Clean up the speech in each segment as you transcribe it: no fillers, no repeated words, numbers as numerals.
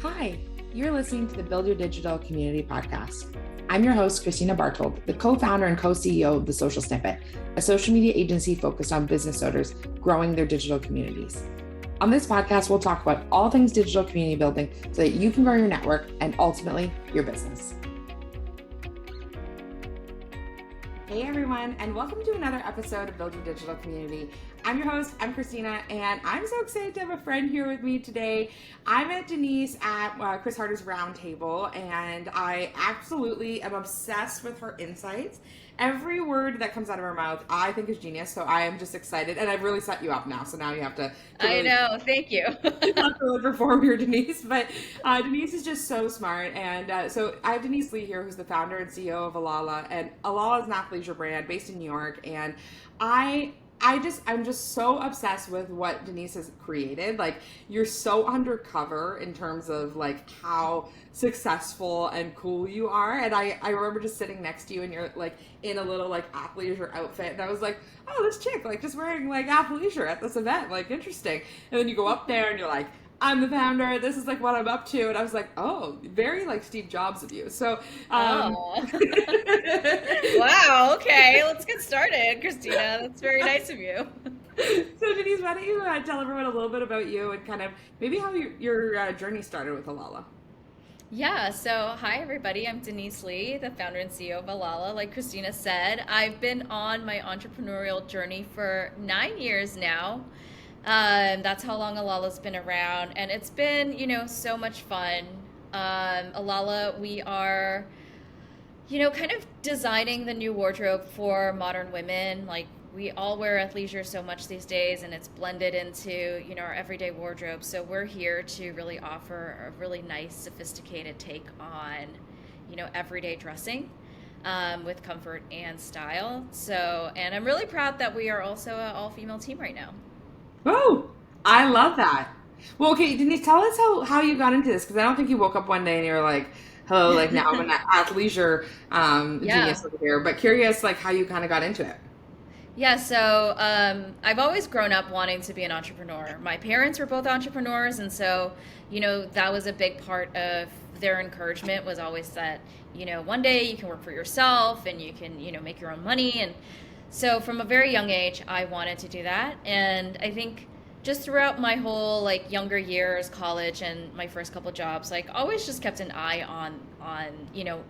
Hi, you're listening to the Build Your Digital Community podcast. I'm your host, Kristina Bartold, the co-founder and co-CEO of The Social Snippet, a social media agency focused on business owners growing their digital communities. On this podcast, we'll talk about all things digital community building so that you can grow your network and ultimately your business. Hey everyone, and welcome to another episode of Build Your Digital Community. I'm your host, I'm Kristina, and I'm so excited to have a friend here with me today. I met Denise at Chris Harder's Roundtable, and I absolutely am obsessed with her insights. Every word that comes out of her mouth, I think is genius, so I am just excited, and I've really set you up now, so now you have to I know, thank you. you have to really perform here, Denise. But Denise is just so smart. And so I have Denise Lee here, who's the founder and CEO of Alala. And Alala is an athleisure brand based in New York. And I'm just so obsessed with what Denise has created. Like, you're so undercover in terms of like how successful and cool you are. And I remember just sitting next to you and you're like in a little like athleisure outfit. And I was like, oh, this chick like just wearing like athleisure at this event, like interesting. And then you go up there and you're like, I'm the founder. This is like what I'm up to. And I was like, oh, very like Steve Jobs of you. So, Oh, wow. Okay, let's get started, Christina. That's very nice of you. so Denise, why don't you tell everyone a little bit about you and kind of maybe how your journey started with Alala? Yeah, so hi everybody. I'm Denise Lee, the founder and CEO of Alala. Like Christina said, I've been on my entrepreneurial journey for 9 years now. That's how long Alala's been around, and it's been, so much fun. Alala, we are kind of designing the new wardrobe for modern women. Like, we all wear athleisure so much these days, and it's blended into, our everyday wardrobe. So we're here to really offer a really nice, sophisticated take on, everyday dressing with comfort and style. So, and I'm really proud that we are also an all-female team right now. Oh, I love that. Well, okay, Denise, tell us how you got into this because I don't think you woke up one day and you were like, hello, like now I'm an athleisure Yeah. genius over here. But curious, like how you kind of got into it. Yeah, so I've always grown up wanting to be an entrepreneur. My parents were both entrepreneurs, and so, that was a big part of their encouragement was always that, one day you can work for yourself and you can, make your own money. And so from a very young age, I wanted to do that. And I think just throughout my whole like younger years, college and my first couple jobs, like always just kept an eye on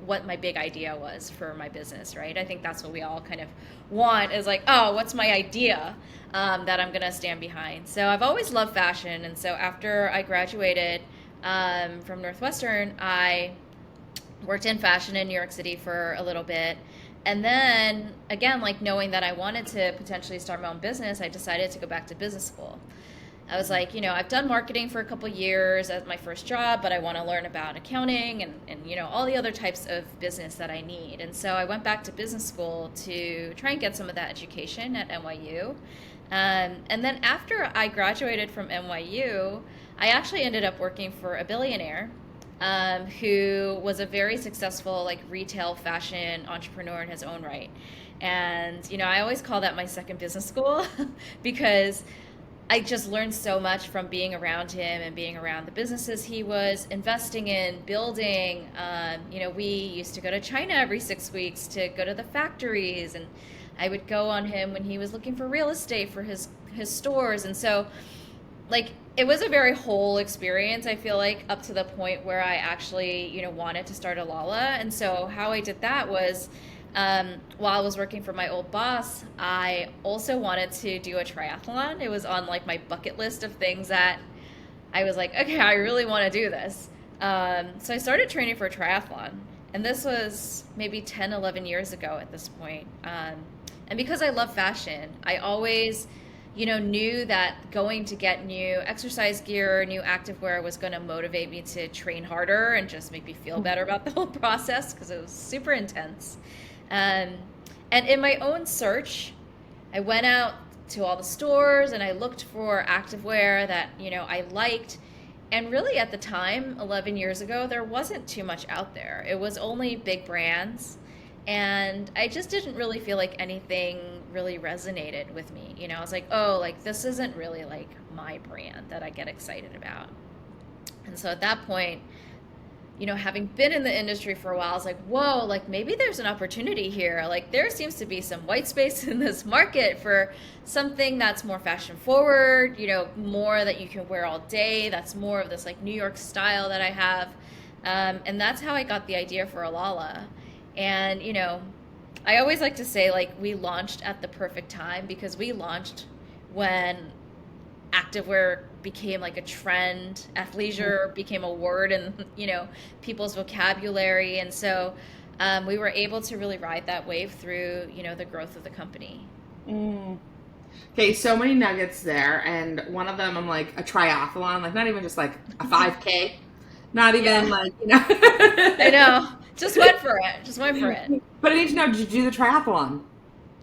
what my big idea was for my business, right? I think that's what we all kind of want is like, oh, what's my idea that I'm gonna stand behind? So I've always loved fashion, and so after I graduated from Northwestern, I worked in fashion in New York City for a little bit. And then again, like knowing that I wanted to potentially start my own business, I decided to go back to business school. I was like, I've done marketing for a couple years as my first job, but I want to learn about accounting and all the other types of business that I need. And so I went back to business school to try and get some of that education at NYU. And then after I graduated from NYU, I actually ended up working for a billionaire who was a very successful like retail fashion entrepreneur in his own right. And I always call that my second business school because I just learned so much from being around him and being around the businesses he was investing in, building. We used to go to China every 6 weeks to go to the factories, and I would go on him when he was looking for real estate for his stores. And so like it was a very whole experience, I feel like, up to the point where I actually wanted to start Alala. And so how I did that was while I was working for my old boss, I also wanted to do a triathlon. It was on like my bucket list of things that I was like, okay, I really want to do this. So I started training for a triathlon, and this was maybe 10, 11 years ago at this point. And because I love fashion, I always knew that going to get new exercise gear, new activewear was going to motivate me to train harder and just make me feel better about the whole process because it was super intense. Um, and in my own search, I went out to all the stores and I looked for activewear that, I liked. And really at the time, 11 years ago, there wasn't too much out there. It was only big brands. And I just didn't really feel like anything really resonated with me. I was like, oh, like this isn't really like my brand that I get excited about. And so at that point, having been in the industry for a while, I was like, whoa, like maybe there's an opportunity here. Like there seems to be some white space in this market for something that's more fashion forward, more that you can wear all day. That's more of this like New York style that I have. And that's how I got the idea for Alala. And, I always like to say like we launched at the perfect time because we launched when activewear became like a trend, athleisure became a word in people's vocabulary, and so we were able to really ride that wave through the growth of the company. Mm. Okay, so many nuggets there, and one of them I'm like a triathlon, like not even just like a 5K, not even Yeah, like I know. Just went for it. Just went for it. But I need to know, did you do the triathlon?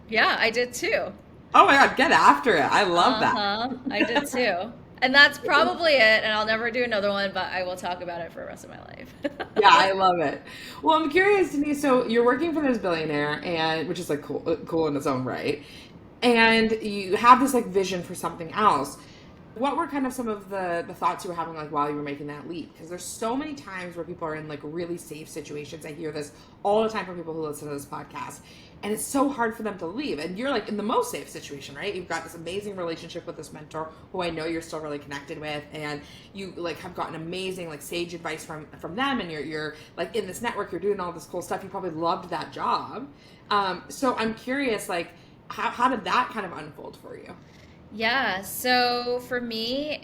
Yeah, I did too. Oh my God, get after it! I love that. Uh-huh. I did too. And that's probably it. And I'll never do another one, but I will talk about it for the rest of my life. Yeah, I love it. Well, I'm curious, Denise. So you're working for this billionaire, and which is like cool in its own right, and you have this like vision for something else. What were kind of some of the thoughts you were having like while you were making that leap? Because there's so many times where people are in like really safe situations. I hear this all the time from people who listen to this podcast. And it's so hard for them to leave. And you're like in the most safe situation, right? You've got this amazing relationship with this mentor who I know you're still really connected with, and you like have gotten amazing like sage advice from them, and you're like in this network, you're doing all this cool stuff. You probably loved that job. So I'm curious, like how did that kind of unfold for you? Yeah, so for me,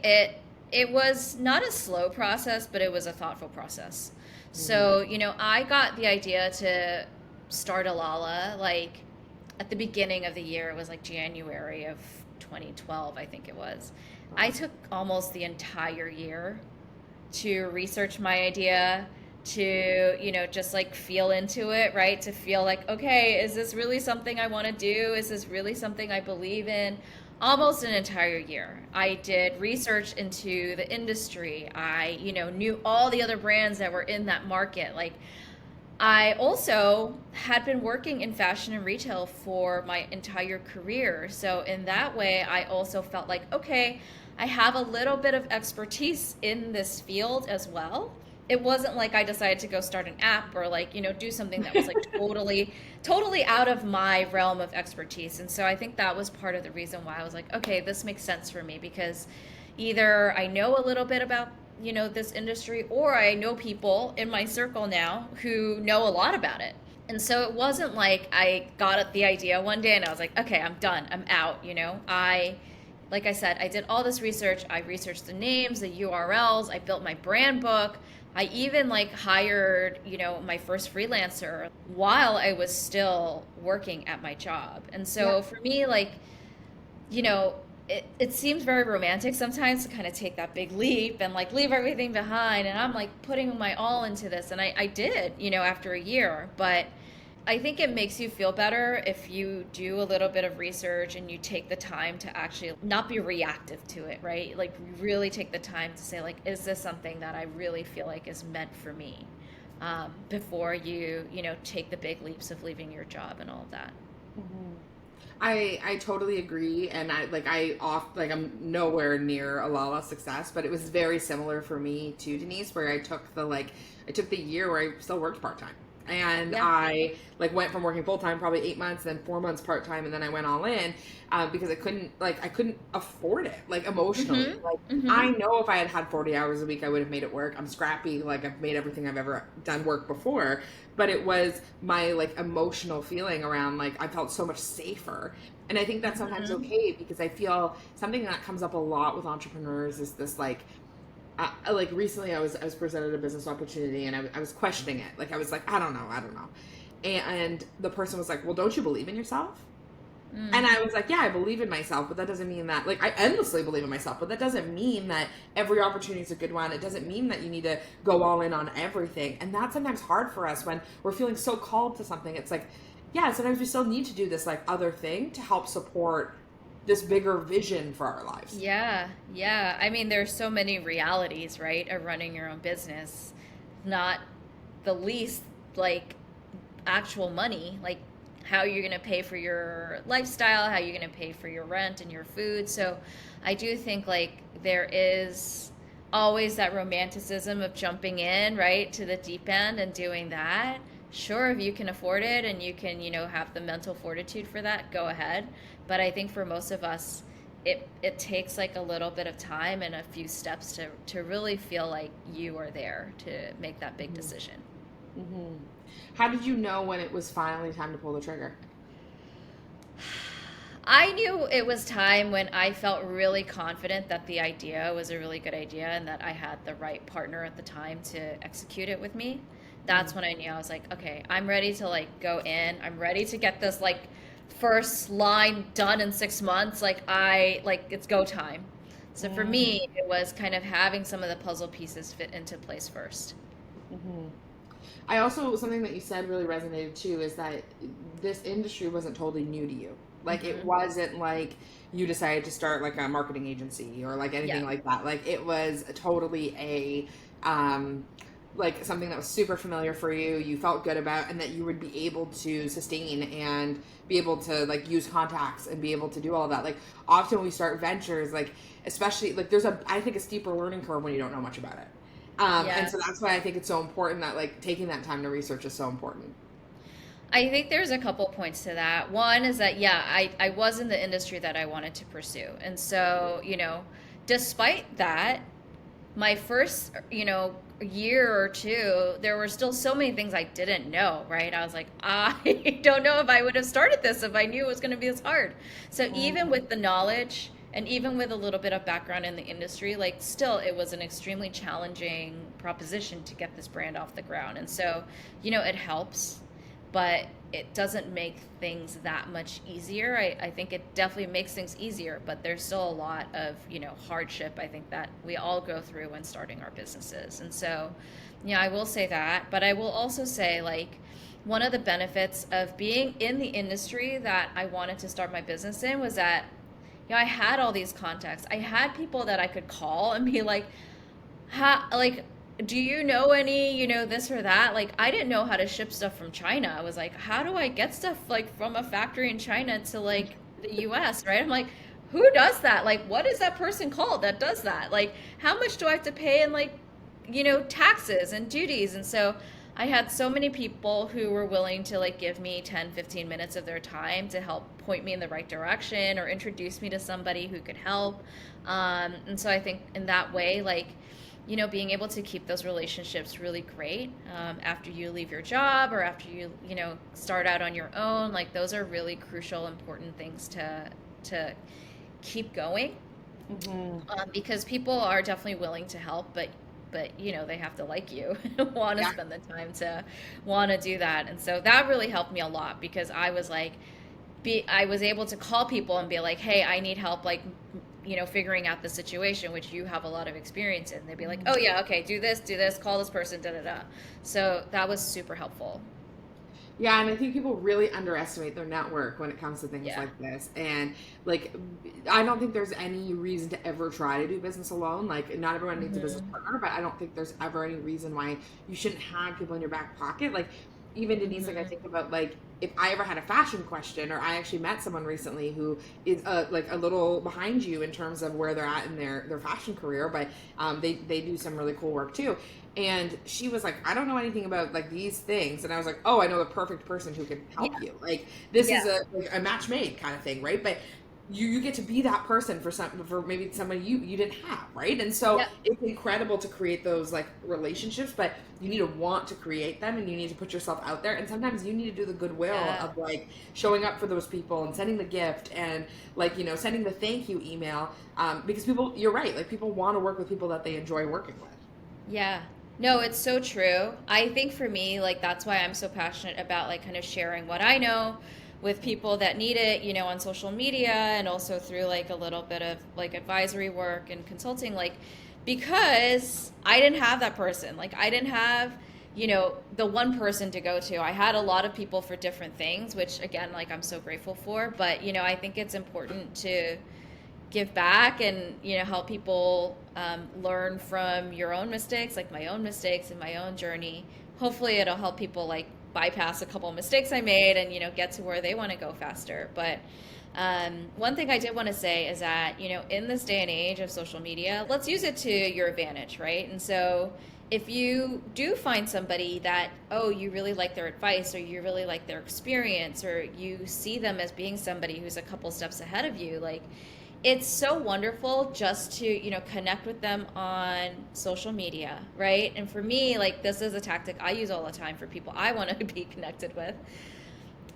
it was not a slow process, but it was a thoughtful process. So, I got the idea to start Alala like at the beginning of the year. It was like January of 2012, I think it was. I took almost the entire year to research my idea, to, just like feel into it, right? To feel like, okay, is this really something I want to do? Is this really something I believe in? Almost an entire year. I did research into the industry. I, knew all the other brands that were in that market. Like, I also had been working in fashion and retail for my entire career. So, in that way, I also felt like, okay, I have a little bit of expertise in this field as well. It wasn't like I decided to go start an app or like, do something that was like totally out of my realm of expertise. And so I think that was part of the reason why I was like, okay, this makes sense for me because either I know a little bit about, this industry, or I know people in my circle now who know a lot about it. And so it wasn't like I got the idea one day and I was like, okay, I'm done. I'm out, like I said, I did all this research. I researched the names, the URLs. I built my brand book. I even like hired, my first freelancer while I was still working at my job. And so for me, like, it seems very romantic sometimes to kind of take that big leap and like leave everything behind. And I'm like putting my all into this. And I did, after a year. But I think it makes you feel better if you do a little bit of research and you take the time to actually not be reactive to it, right? Like really take the time to say like, is this something that I really feel like is meant for me? Before you, take the big leaps of leaving your job and all of that. Mm-hmm. I totally agree, and I'm nowhere near Alala success, but it was very similar for me to Denise, where I took the year where I still worked part time. And Yeah. I like went from working full time, probably 8 months, then 4 months part time, and then I went all in because I couldn't afford it like emotionally. Mm-hmm. Like Mm-hmm. I know if I had 40 hours a week, I would have made it work. I'm scrappy, like I've made everything I've ever done work before, but it was my like emotional feeling around like I felt so much safer. And I think that's sometimes Mm-hmm. okay because I feel something that comes up a lot with entrepreneurs is this like recently I was presented a business opportunity and I was questioning it. Like I was like, I don't know. And the person was like, well, don't you believe in yourself? And Mm. I was like, yeah, I believe in myself, but that doesn't mean that, like, I endlessly believe in myself, but that doesn't mean that every opportunity is a good one. It doesn't mean that you need to go all in on everything. And that's sometimes hard for us when we're feeling so called to something. It's like, yeah, sometimes we still need to do this, like, other thing to help support this bigger vision for our lives. Yeah, yeah. I mean, there's so many realities, right, of running your own business. Not the least, like, actual money, like how you're going to pay for your lifestyle, how you're going to pay for your rent and your food. So I do think, like, there is always that romanticism of jumping in, right, to the deep end and doing that. Sure, if you can afford it and you can, have the mental fortitude for that, go ahead. But I think for most of us, it takes like a little bit of time and a few steps to really feel like you are there to make that big decision. Hmm. How did you know when it was finally time to pull the trigger? I knew it was time when I felt really confident that the idea was a really good idea and that I had the right partner at the time to execute it with me. That's when I knew I was like, okay, I'm ready to like go in. I'm ready to get this like first line done in 6 months. Like it's go time. So for Mm-hmm. me, it was kind of having some of the puzzle pieces fit into place first. I also, something that you said really resonated too, is that this industry wasn't totally new to you. Like, it Hmm. wasn't like you decided to start like a marketing agency or like Yeah. anything like that. Like, it was totally um, like something that was super familiar for you, you felt good about, and that you would be able to sustain and be able to like use contacts and be able to do all of that. Like, often when we start ventures, like, especially like I think, a steeper learning curve when you don't know much about it. And Yeah. so that's why I think it's so important that like taking that time to research is so important. I think there's a couple points to that. One is that, yeah, I was in the industry that I wanted to pursue. And so, despite that, my first, year or two, there were still so many things I didn't know, right? I was like, I don't know if I would have started this if I knew it was going to be this hard. So even Mm-hmm. with the knowledge and even with a little bit of background in the industry, like still it was an extremely challenging proposition to get this brand off the ground. And so, it helps, but it doesn't make things that much easier. I think it definitely makes things easier, but there's still a lot of, hardship I think that we all go through when starting our businesses. And so, yeah, I will say that, but I will also say like one of the benefits of being in the industry that I wanted to start my business in was that I had all these contacts. I had people that I could call and be like, like, do you know any, this or that? Like, I didn't know how to ship stuff from China. I was like, how do I get stuff like from a factory in China to like the US, right? I'm like, who does that? Like, what is that person called that does that? Like, how much do I have to pay in like, taxes and duties? And so I had so many people who were willing to like give me 10, 15 minutes of their time to help point me in the right direction or introduce me to somebody who could help. And so I think in that way, like, being able to keep those relationships really great after you leave your job or after you, start out on your own. Like those are really crucial, important things to keep going Mm-hmm. because people are definitely willing to help, but they have to like you, want to Yeah. spend the time to want to do that, and so that really helped me a lot because I was like, I was able to call people and be like, hey, I need help, like, figuring out the situation, which you have a lot of experience in. They'd be like, oh, yeah, okay, do this, call this person, da da da. So that was super helpful. Yeah, and I think people really underestimate their network when it comes to things Yeah. like this. And like, I don't think there's any reason to ever try to do business alone. Like, not everyone needs a business Hmm. partner, but I don't think there's ever any reason why you shouldn't have people in your back pocket. Like, even Denise, like I Hmm. think about like if I ever had a fashion question, or I actually met someone recently who is like a little behind you in terms of where they're at in their fashion career, but they do some really cool work too. And she was like, I don't know anything about like these things. And I was like, oh, I know the perfect person who can Yeah. help you. Like, this Yeah. is a match made kind of thing, right? But you get to be that person for maybe somebody you didn't have, right? And so Yep. it's incredible to create those like relationships, but you need to want to create them, and you need to put yourself out there. And sometimes you need to do the goodwill Yeah. of like showing up for those people and sending the gift and like, sending the thank you email, because people, you're right, like people want to work with people that they enjoy working with. Yeah. No, it's so true. I think for me, like that's why I'm so passionate about like kind of sharing what I know with people that need it, on social media and also through like a little bit of like advisory work and consulting, like because I didn't have that person. Like I didn't have, the one person to go to. I had a lot of people for different things, which again, like I'm so grateful for, but I think it's important to give back and help people learn from your own mistakes, like my own mistakes and my own journey. Hopefully it'll help people like bypass a couple of mistakes I made and get to where they want to go faster. But One thing I did want to say is that, in this day and age of social media, let's use it to your advantage, right? And so if you do find somebody that, oh, you really like their advice or you really like their experience or you see them as being somebody who's a couple steps ahead of you, like it's so wonderful just to, connect with them on social media, right? And for me, like this is a tactic I use all the time for people I want to be connected with.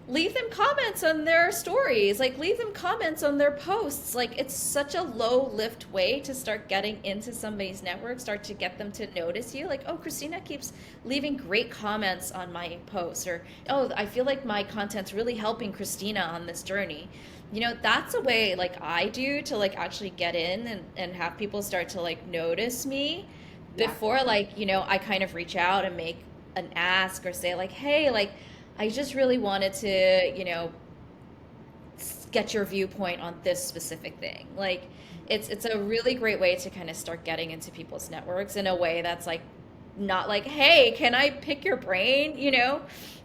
Leave them comments on their stories, like leave them comments on their posts. Like it's such a low lift way to start getting into somebody's network, start to get them to notice you. Like, oh, Kristina keeps leaving great comments on my posts, or oh, I feel like my content's really helping Kristina on this journey. That's a way like I do to like actually get in and have people start to like notice me Yeah. before like, I kind of reach out and make an ask or say like, hey, like I just really wanted to, get your viewpoint on this specific thing. Like it's a really great way to kind of start getting into people's networks in a way that's like not like, hey, can I pick your brain?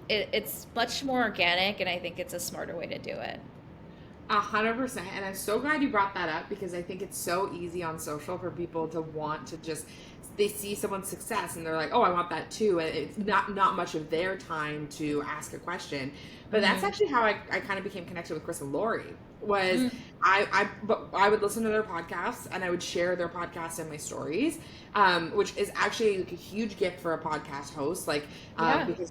It's much more organic, and I think it's a smarter way to do it. 100%. And I'm so glad you brought that up because I think it's so easy on social for people to want to just, they see someone's success and they're like, oh, I want that too. And it's not much of their time to ask a question. But that's Hmm. actually how I kind of became connected with Chris and Lori was Mm. but I would listen to their podcasts and I would share their podcasts in my stories, which is actually like a huge gift for a podcast host. Like, Yeah. because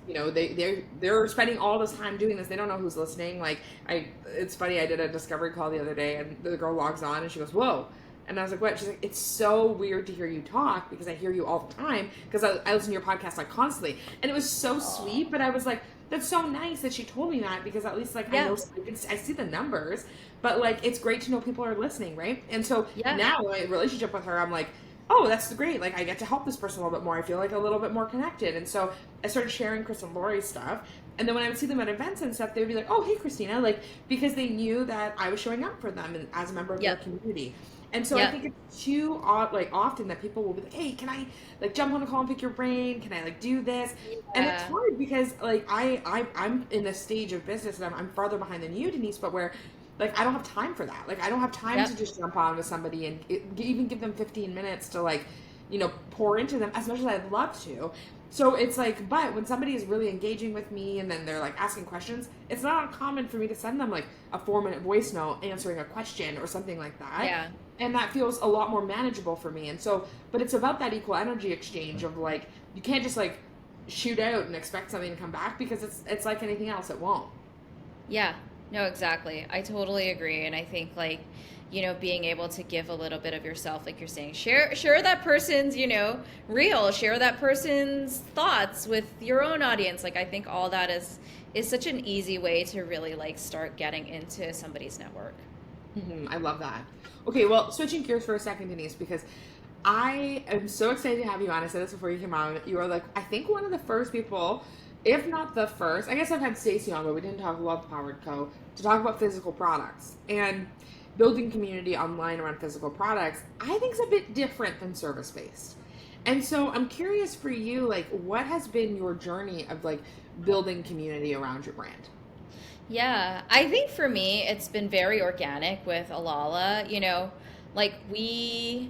they're spending all this time doing this. They don't know who's listening. Like it's funny. I did a discovery call the other day, and the girl logs on and she goes, "Whoa." And I was like, what? She's like, it's so weird to hear you talk because I hear you all the time because I listen to your podcast like constantly. And it was so Aw. sweet, but I was like, that's so nice that she told me that because at least like I Yeah. know I see the numbers, but like it's great to know people are listening, right? And so Yeah. now my relationship with her, I'm like, oh, that's great. Like I get to help this person a little bit more. I feel like a little bit more connected. And so I started sharing Chris and Lori's stuff. And then when I would see them at events and stuff, they would be like, oh, hey, Kristina, like because they knew that I was showing up for them and as a member of their Yep. community. And so I Yep. think it's too like often that people will be like, "Hey, can I like jump on a call and pick your brain? Can I like do this?" And it's Yeah. hard because like I'm in this stage of business and I'm farther behind than you, Denise, but where like I don't have time for that. Like I don't have time Yep. to just jump on with somebody and even give them 15 minutes to like pour into them as much as I'd love to. So it's like, but when somebody is really engaging with me and then they're like asking questions, it's not uncommon for me to send them like a 4-minute voice note answering a question or something like that. Yeah. And that feels a lot more manageable for me. And so, but it's about that equal energy exchange of like, you can't just like shoot out and expect something to come back because it's like anything else, it won't. Yeah, no, exactly. I totally agree. And I think like, being able to give a little bit of yourself, like you're saying, share that person's, real, share that person's thoughts with your own audience. Like I think all that is such an easy way to really like start getting into somebody's network. I love that. Okay, well, switching gears for a second, Denise, because I am so excited to have you on. I said this before you came on. You are like, I think one of the first people, if not the first. I guess I've had Stacey on, but we didn't talk Love Powered Co. to talk about physical products and building community online around physical products. I think is a bit different than service based. And so I'm curious for you, like, what has been your journey of like building community around your brand? Yeah, I think for me, it's been very organic with Alala. Like we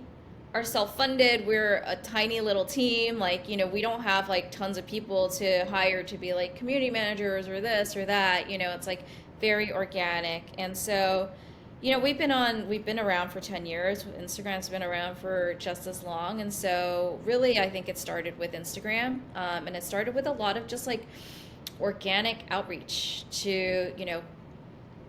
are self-funded. We're a tiny little team. Like, we don't have like tons of people to hire to be like community managers or this or that. It's like very organic. And so, we've been around for 10 years. Instagram's been around for just as long. And so really, I think it started with Instagram. And it started with a lot of just like organic outreach to,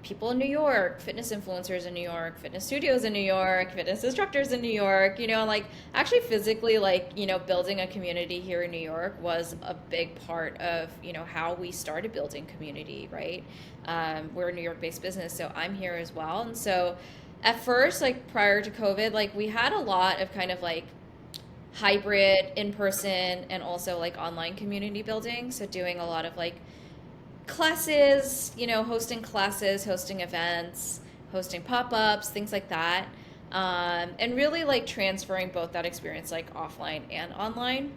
people in New York, fitness influencers in New York, fitness studios in New York, fitness instructors in New York, like actually physically like, building a community here in New York was a big part of, how we started building community, right? We're a New York based business, so I'm here as well. And so at first, like prior to COVID, like we had a lot of kind of like hybrid in person and also like online community building. So doing a lot of like classes, hosting events, hosting pop-ups, things like that. And really like transferring both that experience like offline and online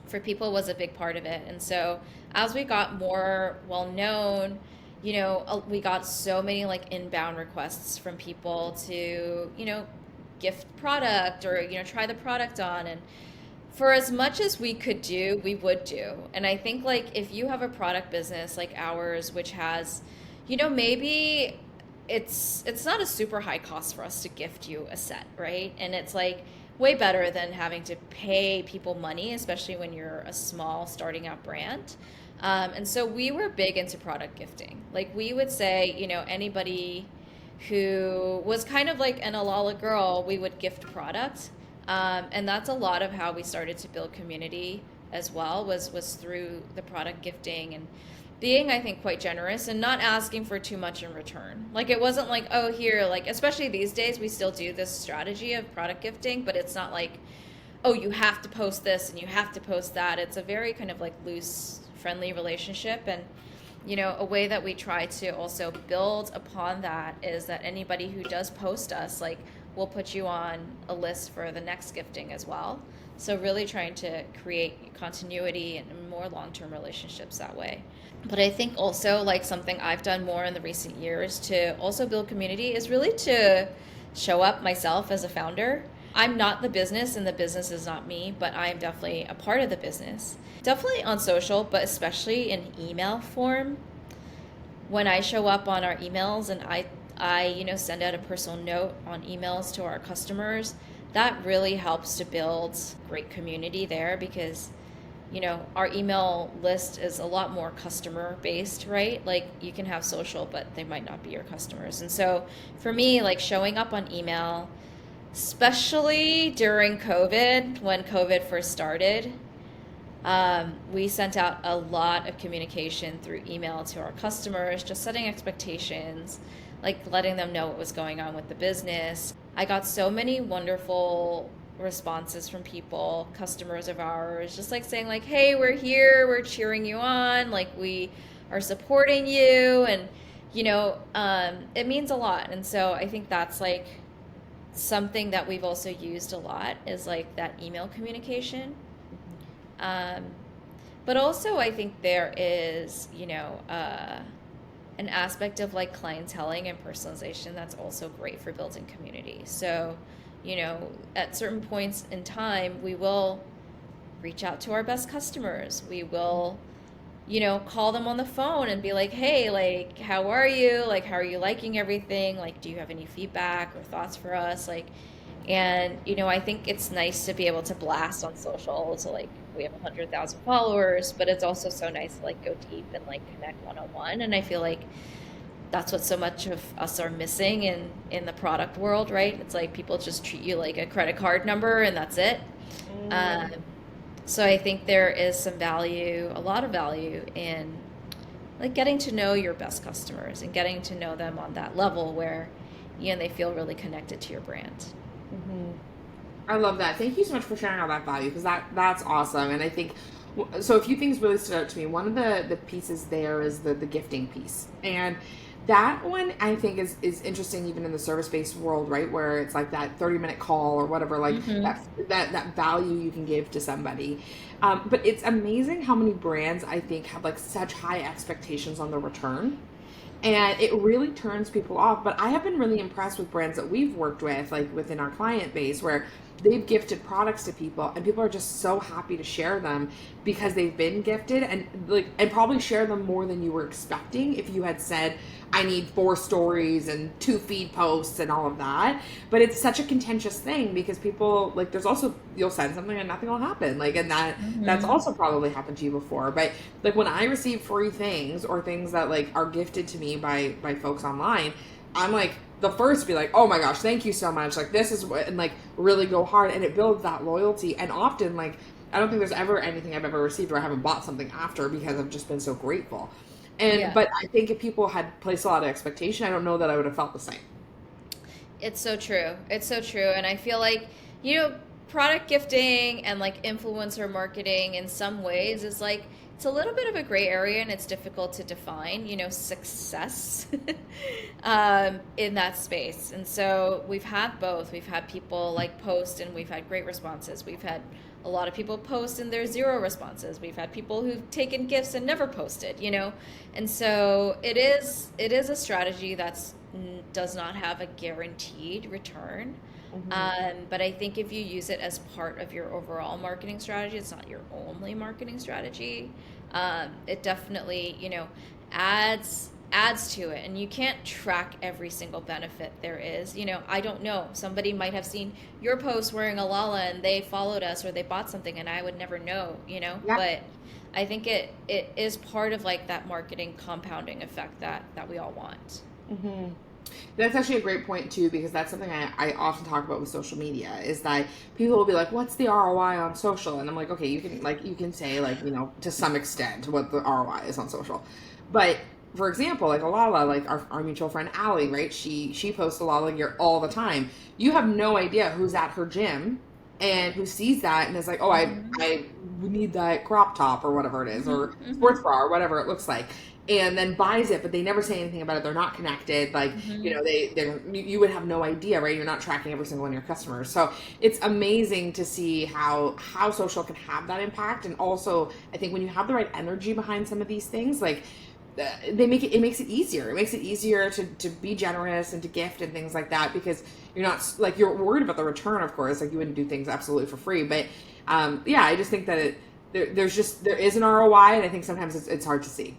for people was a big part of it. And so as we got more well known we got so many like inbound requests from people to, gift product or, try the product on. And for as much as we could do, we would do. And I think like if you have a product business like ours, which has, maybe it's not a super high cost for us to gift you a set, right? And it's like way better than having to pay people money, especially when you're a small starting out brand. And so we were big into product gifting. Like we would say, anybody who was kind of like an Alala girl, we would gift product. And that's a lot of how we started to build community as well, was through the product gifting and being, I think, quite generous and not asking for too much in return. Like it wasn't like, oh, here, like especially these days, we still do this strategy of product gifting, but it's not like, oh, you have to post this and you have to post that. It's a very kind of like loose, friendly relationship. And a way that we try to also build upon that is that anybody who does post us, like, we'll put you on a list for the next gifting as well. So really trying to create continuity and more long-term relationships that way. But I think also like something I've done more in the recent years to also build community is really to show up myself as a founder. I'm not the business and the business is not me, but I'm definitely a part of the business. Definitely on social, but especially in email form. When I show up on our emails and I send out a personal note on emails to our customers, that really helps to build great community there because, our email list is a lot more customer based, right? Like you can have social, but they might not be your customers. And so for me, like showing up on email, especially during COVID, when COVID first started, we sent out a lot of communication through email to our customers, just setting expectations, like letting them know what was going on with the business. I got so many wonderful responses from people, customers of ours, just like saying like, hey, we're here, we're cheering you on, like we are supporting you. And, it means a lot. And so I think that's like something that we've also used a lot is like that email communication. Um, but also I think there is, an aspect of like clienteling and personalization that's also great for building community. So, at certain points in time, we will reach out to our best customers. We will, call them on the phone and be like, hey, like, how are you? Like, how are you liking everything? Like, do you have any feedback or thoughts for us? Like, and, I think it's nice to be able to blast on social. So like, we have 100,000 followers, but it's also so nice to like go deep and like connect one-on-one. And I feel like that's what so much of us are missing in the product world, right? It's like people just treat you like a credit card number and that's it. Um, so I think there is some value, a lot of value in like getting to know your best customers and getting to know them on that level where, they feel really connected to your brand. I love that. Thank you so much for sharing all that value because that's awesome. And I think so. A few things really stood out to me. One of the pieces there is the gifting piece, and that one I think is interesting even in the service based world, right? Where it's like that 30-minute call or whatever, like that value you can give to somebody. But it's amazing how many brands I think have like such high expectations on the return. And it really turns people off. But I have been really impressed with brands that we've worked with, like within our client base, where they've gifted products to people and people are just so happy to share them because they've been gifted and probably share them more than you were expecting if you had said, I need 4 stories and 2 feed posts and all of that. But it's such a contentious thing because people like there's also you'll send something and nothing will happen. Like and that's also probably happened to you before. But like when I receive free things or things that like are gifted to me by folks online, I'm like the first to be like, oh my gosh, thank you so much. Like this is what, and like really go hard and it builds that loyalty. And often like, I don't think there's ever anything I've ever received where I haven't bought something after because I've just been so grateful. And, but I think if people had placed a lot of expectation, I don't know that I would have felt the same. It's so true. It's so true. And I feel like, product gifting and like influencer marketing in some ways is like, it's a little bit of a gray area and it's difficult to define, success in that space. And so we've had both. We've had people like post and we've had great responses. We've had a lot of people post and there's zero responses. We've had people who've taken gifts and never posted. And so it is a strategy that's does not have a guaranteed return. Hmm. But I think if you use it as part of your overall marketing strategy, it's not your only marketing strategy. It definitely, adds to it. And you can't track every single benefit there is. I don't know. Somebody might have seen your post wearing a Lala and they followed us or they bought something and I would never know. Yeah. But I think it is part of like that marketing compounding effect that we all want. Hmm. That's actually a great point too, because that's something I often talk about with social media is that people will be like, what's the ROI on social? And I'm like, okay, you can say like, to some extent what the ROI is on social. But for example, like Alala, like our mutual friend Allie, right? She posts Alala gear all the time. You have no idea who's at her gym and who sees that and is like, oh, Hmm. I need that crop top or whatever it is, Hmm. or Hmm. sports bra or whatever it looks like, and then buys it, but they never say anything about it. They're not connected. Like, Hmm. you would have no idea, right? You're not tracking every single one of your customers. So it's amazing to see how social can have that impact. And also, I think when you have the right energy behind some of these things, like it makes it easier. It makes it easier to be generous and to gift and things like that, because you're not like you're worried about the return, of course. Like you wouldn't do things absolutely for free, but yeah, I just think that there is an ROI, and I think sometimes it's hard to see.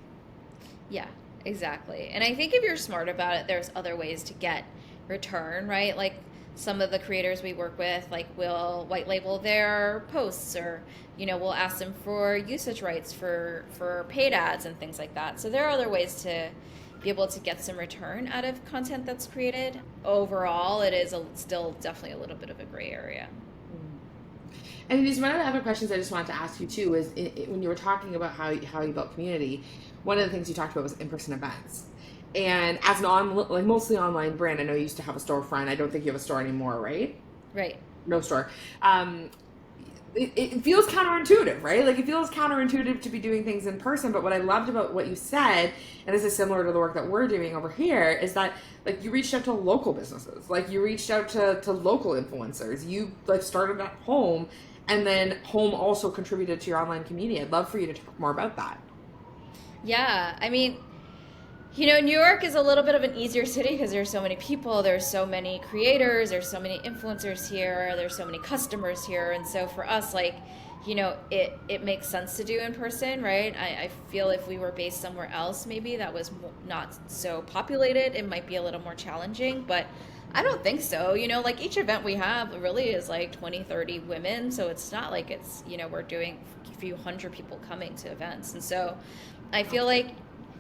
Yeah, exactly. And I think if you're smart about it, there's other ways to get return, right? Like some of the creators we work with, like will white label their posts or, we'll ask them for usage rights for paid ads and things like that. So there are other ways to be able to get some return out of content that's created. Overall, it is still definitely a little bit of a gray area. And just one of the other questions I just wanted to ask you too is when you were talking about how you built community, one of the things you talked about was in-person events. And as an like mostly online brand, I know you used to have a storefront. I don't think you have a store anymore, right? Right. No store. Um, it feels counterintuitive, right? Like it feels counterintuitive to be doing things in person. But what I loved about what you said, and this is similar to the work that we're doing over here, is that like you reached out to local businesses, like you reached out to local influencers. You like started at home, and then home also contributed to your online community. I'd love for you to talk more about that. Yeah. I mean, New York is a little bit of an easier city because there's so many people, there's so many creators, there's so many influencers here, there's so many customers here, and so for us, like, it makes sense to do in person, right? I feel if we were based somewhere else, maybe that was not so populated, it might be a little more challenging, but I don't think so. Like each event we have really is like 20, 30 women, so it's not like it's, we're doing a few hundred people coming to events, and so I feel like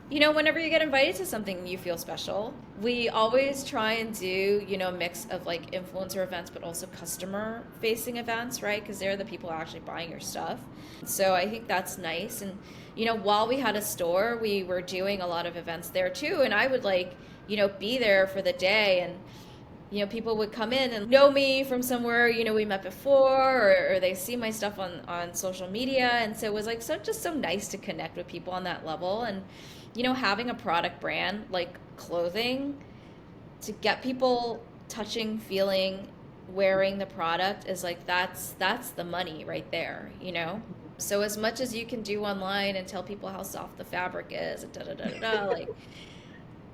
whenever you get invited to something, you feel special. We always try and do, a mix of like influencer events, but also customer facing events, right? Because they're the people actually buying your stuff. So I think that's nice. And, while we had a store, we were doing a lot of events there too. And I would like, be there for the day and, people would come in and know me from somewhere, we met before, or they see my stuff on social media. And so it was like just so nice to connect with people on that level. And, having a product brand like clothing to get people touching, feeling, wearing the product is like that's the money right there. So as much as you can do online and tell people how soft the fabric is, and da da da da da, like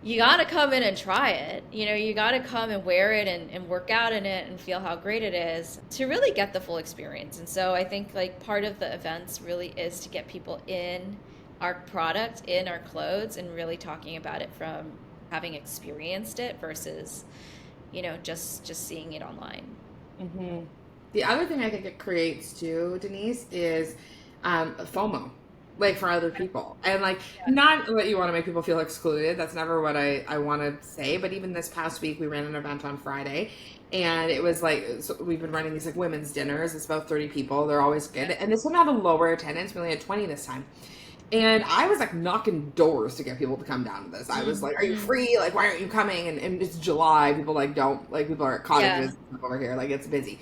you gotta come in and try it. You gotta come and wear it and work out in it and feel how great it is to really get the full experience. And so I think like part of the events really is to get people in our product, in our clothes, and really talking about it from having experienced it versus, just seeing it online. Hmm. The other thing I think it creates too, Denise, is FOMO, like for other people. And like, not that you want to make people feel excluded. That's never what I want to say. But even this past week, we ran an event on Friday. And it was like, so we've been running these like women's dinners. It's about 30 people. They're always good. And this one had a lower attendance. We only had 20 this time. And I was like knocking doors to get people to come down to this. I was like, "Are you Mm-hmm. free? Like, why aren't you coming?" And it's July. People like don't like people are at Yeah. cottages over here. Like it's busy.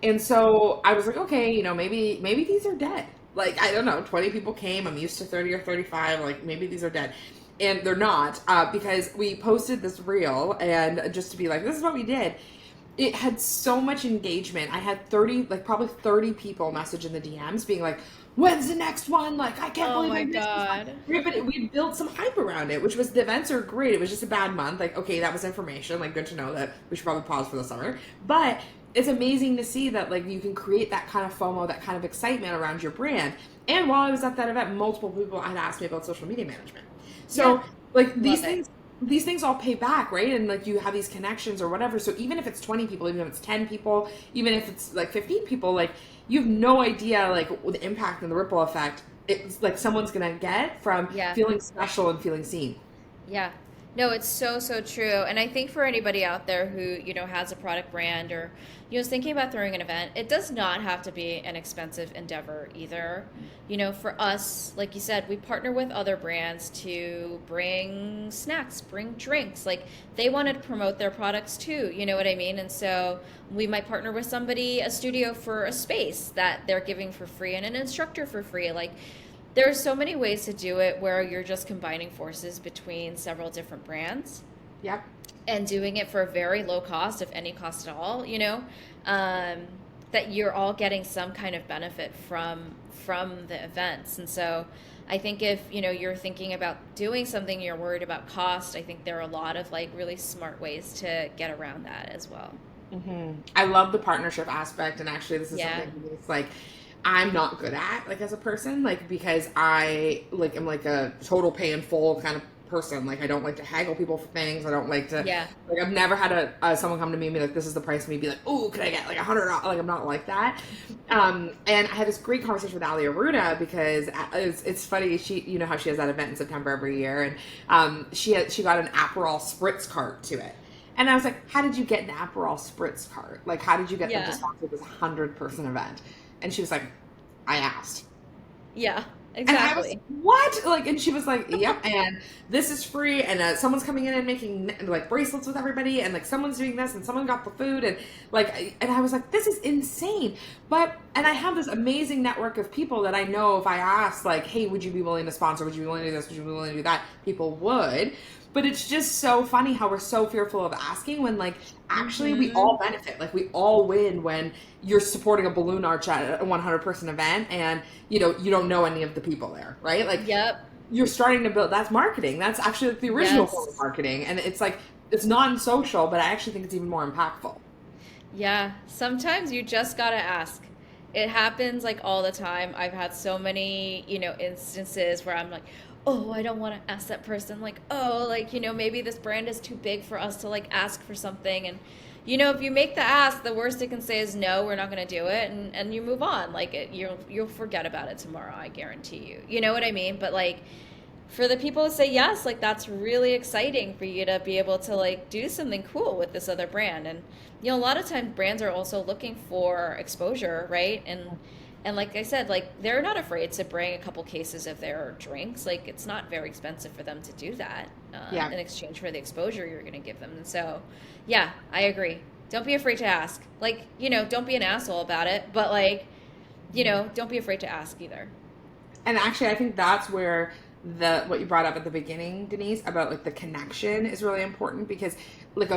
And so I was like, okay, maybe these are dead. like, I don't know, 20 people came. I'm used to 30 or 35. Like, maybe these are dead. And they're not, because we posted this reel, and just to be like, this is what we did. It had so much engagement. I had 30, like probably 30 people message in the DMs being like, when's the next one? Like, I can't Oh believe I my missed this one. God. Right, but we built some hype around it, which was the events are great. It was just a bad month. Like, okay, that was information. Like, good to know that we should probably pause for the summer. But it's amazing to see that, like, you can create that kind of FOMO, that kind of excitement around your brand. And while I was at that event, multiple people had asked me about social media management. So, Yeah. like, Love it. these things all pay back, right? And like, you have these connections or whatever. So even if it's 20 people, even if it's 10 people, even if it's like 15 people, like, you have no idea like the impact and the ripple effect it's like someone's gonna get from Yeah. feeling special and feeling seen. Yeah. No, it's so, so true. And I think for anybody out there who, has a product brand or, is thinking about throwing an event, it does not have to be an expensive endeavor either. For us, like you said, we partner with other brands to bring snacks, bring drinks. Like they want to promote their products too, you know what I mean? And so we might partner with somebody, a studio for a space that they're giving for free and an instructor for free. Like there are so many ways to do it where you're just combining forces between several different brands Yep. and doing it for a very low cost, if any cost at all, that you're all getting some kind of benefit from the events. And so I think if, you're thinking about doing something, you're worried about cost, I think there are a lot of like really smart ways to get around that as well. I love the partnership aspect, and actually this is Yeah. something that's like I'm not good at, like, as a person, like, because I like am like a total pay in full kind of person. Like, I don't like to haggle people for things. I don't like to, Yeah. like, I've never had someone come to me and be like, this is the price, and me be like, oh, could I get like $100? Like, I'm not like that. And I had this great conversation with Ali Aruda, because it's funny. She, how she has that event in September every year, and she got an Aperol spritz cart to it. And I was like, how did you get an Aperol spritz cart? Like, how did you get them to Yeah. sponsor this 100-person event? And she was like, I asked. Yeah. And I was, Exactly. what? Like, and she was like, yep, and this is free, and someone's coming in and making like bracelets with everybody, and like someone's doing this, and someone got the food, and like, and I was like, this is insane. And I have this amazing network of people that I know if I asked, like, hey, would you be willing to sponsor? Would you be willing to do this? Would you be willing to do that? People would. But it's just so funny how we're so fearful of asking when, like, actually we Hmm. all benefit. Like, we all win when you're supporting a balloon arch at a 100-person event, and you don't know any of the people there, right? Like, Yep. you're starting to build, that's marketing. That's actually like the original form of Yes. marketing. And it's like, it's non-social, but I actually think it's even more impactful. Yeah, sometimes you just gotta ask. It happens like all the time. I've had so many, instances where I'm like, oh, I don't want to ask that person. Like, oh, like, maybe this brand is too big for us to like ask for something. And, if you make the ask, the worst it can say is no, we're not going to do it. And you move on. Like, you'll forget about it tomorrow, I guarantee you. You know what I mean? But like, for the people who say yes, like that's really exciting for you to be able to like do something cool with this other brand. And a lot of times brands are also looking for exposure, right? And like I said, like they're not afraid to bring a couple cases of their drinks. Like it's not very expensive for them to do that Yeah. in exchange for the exposure you're going to give them. And so, yeah, I agree. Don't be afraid to ask. Like, don't be an asshole about it, but like, don't be afraid to ask either. And actually, I think that's where what you brought up at the beginning, Denise, about like the connection is really important, because like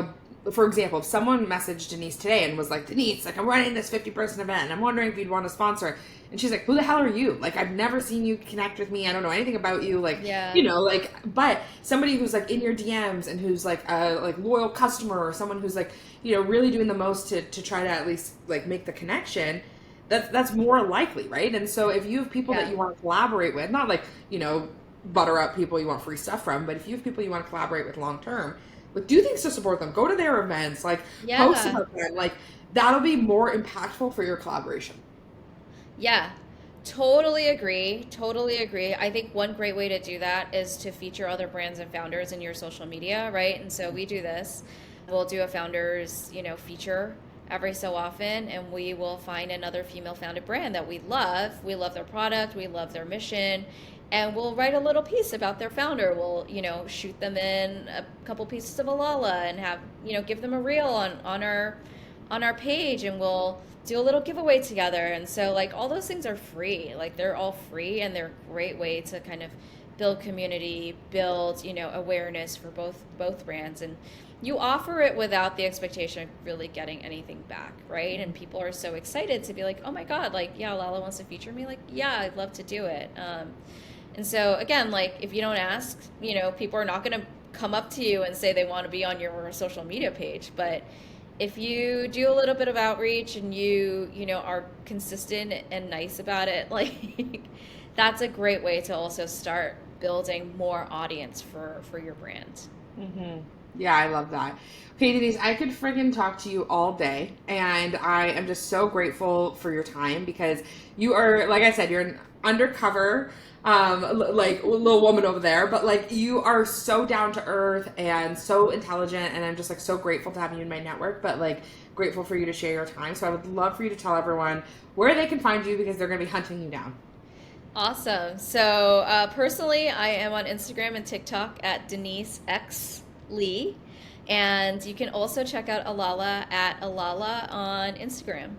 for example, if someone messaged Denise today and was like, Denise, like I'm running this 50-person event and I'm wondering if you'd want to sponsor. And she's like, who the hell are you? Like, I've never seen you connect with me. I don't know anything about you. Like, Yeah. like, but somebody who's like in your DMs and who's like a like loyal customer, or someone who's like, really doing the most to try to at least like make the connection, that's more likely, right? And so if you have people that Yeah. you want to collaborate with, not like, butter up people you want free stuff from, but if you have people you want to collaborate with long term, like, do things to support them, go to their events, like post Yeah. about them, like that'll be more impactful for your collaboration. Yeah, totally agree. Totally agree. I think one great way to do that is to feature other brands and founders in your social media, right? And so we do this. We'll do a founders, feature every so often, and we will find another female founded brand that we love. We love their product, we love their mission, and we'll write a little piece about their founder. We'll, shoot them in a couple pieces of Alala and have, give them a reel on on our page and we'll do a little giveaway together. And so like all those things are free. Like they're all free and they're a great way to kind of build community, build, awareness for both brands. And you offer it without the expectation of really getting anything back, right? And people are so excited to be like, oh my God, like, yeah, Lala wants to feature me. Like, yeah, I'd love to do it. And so again, like if you don't ask, people are not going to come up to you and say they want to be on your social media page. But if you do a little bit of outreach and you are consistent and nice about it, like that's a great way to also start building more audience for your brand. Mm-hmm. Yeah, I love that. Okay, Denise, I could friggin' talk to you all day, and I am just so grateful for your time because you are, like I said, you're an undercover, like little woman over there, but like you are so down to earth and so intelligent, and I'm just like so grateful to have you in my network, but like grateful for you to share your time. So I would love for you to tell everyone where they can find you because they're going to be hunting you down. Awesome. So personally, I am on Instagram and TikTok at Denise X Lee. And you can also check out Alala at Alala on Instagram.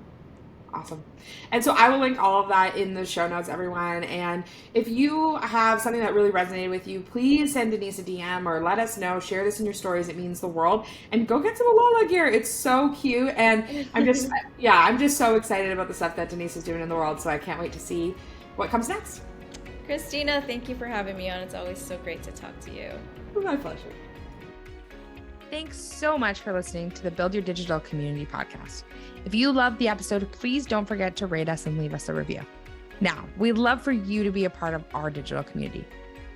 Awesome. And so I will link all of that in the show notes, everyone. And if you have something that really resonated with you, please send Denise a DM or let us know. Share this in your stories. It means the world. And go get some Alala gear. It's so cute. And I'm just so excited about the stuff that Denise is doing in the world. So I can't wait to see what comes next. Kristina, thank you for having me on. It's always so great to talk to you. My pleasure. Thanks so much for listening to the Build Your Digital Community podcast. If you loved the episode, please don't forget to rate us and leave us a review. Now, we'd love for you to be a part of our digital community.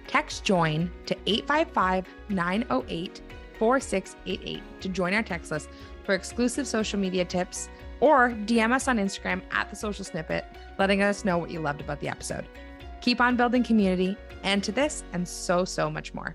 Text JOIN to 855-908-4688 to join our text list for exclusive social media tips, or DM us on Instagram at The Social Snippet, letting us know what you loved about the episode. Keep on building community, and to this and so much more.